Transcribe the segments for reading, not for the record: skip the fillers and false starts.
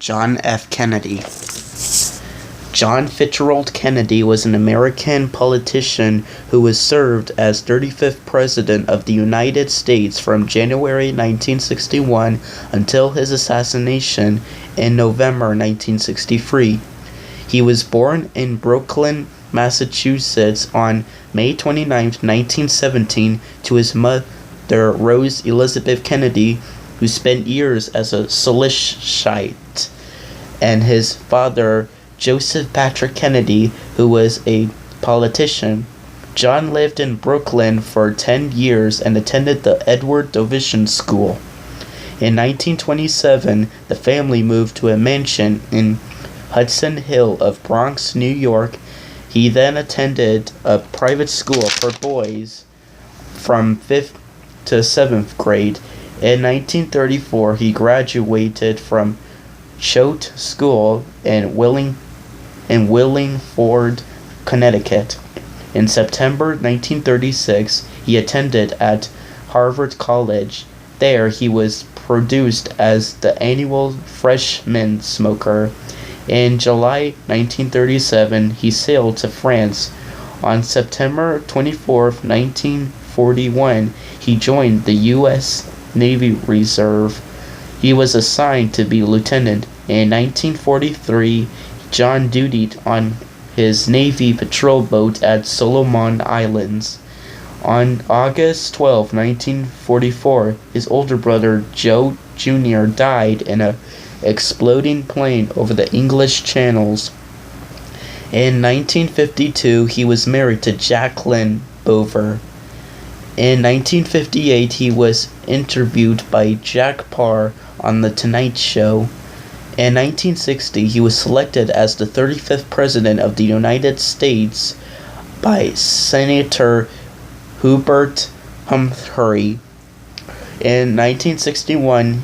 John F. Kennedy. John Fitzgerald Kennedy was an American politician who served as 35th President of the United States from January 1961 until his assassination in November 1963. He was born in Brookline, Massachusetts on May 29, 1917, to his mother Rose Elizabeth Kennedy, who spent years as a Solicitor, and his father Joseph Patrick Kennedy, who was a politician. John lived in Brooklyn for 10 years and attended the Edward Division School. In 1927, the family moved to a mansion in Hudson Hill of Bronx, New York. He then attended a private school for boys from 5th to 7th grade. In 1934, he graduated from Choate School in Wallingford, Connecticut. In September 1936, he attended at Harvard College. There, he was produced as the annual freshman smoker. In July 1937, he sailed to France. On September 24, 1941, he joined the U.S. Navy Reserve. He was assigned to be lieutenant. In 1943, John dutied on his Navy patrol boat at Solomon Islands. On August 12, 1944, his older brother Joe Jr. died in an exploding plane over the English Channels. In 1952, he was married to Jacqueline Bovard. In 1958, he was interviewed by Jack Paar on The Tonight Show. In 1960, he was selected as the 35th President of the United States by Senator Hubert Humphrey. In 1961,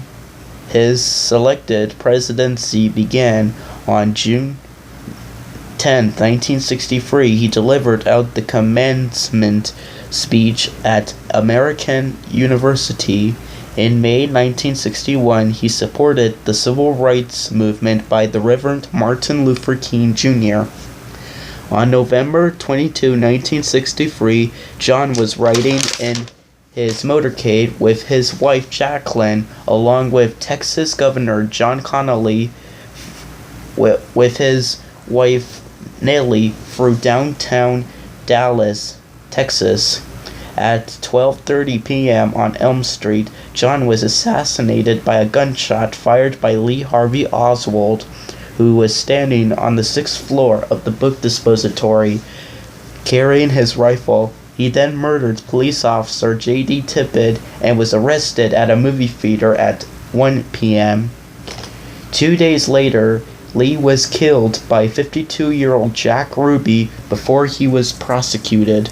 his selected presidency began. On June 10, 1963, he delivered out the commencement speech at American University. In May 1961, he supported the civil rights movement by the Reverend Martin Luther King Jr. On November 22, 1963, John was riding in his motorcade with his wife Jacqueline, along with Texas Governor John Connally, with his wife Nellie, through downtown Dallas, Texas. At 12:30 p.m. on Elm Street, John was assassinated by a gunshot fired by Lee Harvey Oswald, who was standing on the 6th floor of the book depository, carrying his rifle. He then murdered police officer J.D. Tippit and was arrested at a movie theater at 1 p.m. 2 days later, Lee was killed by 52-year-old Jack Ruby before he was prosecuted.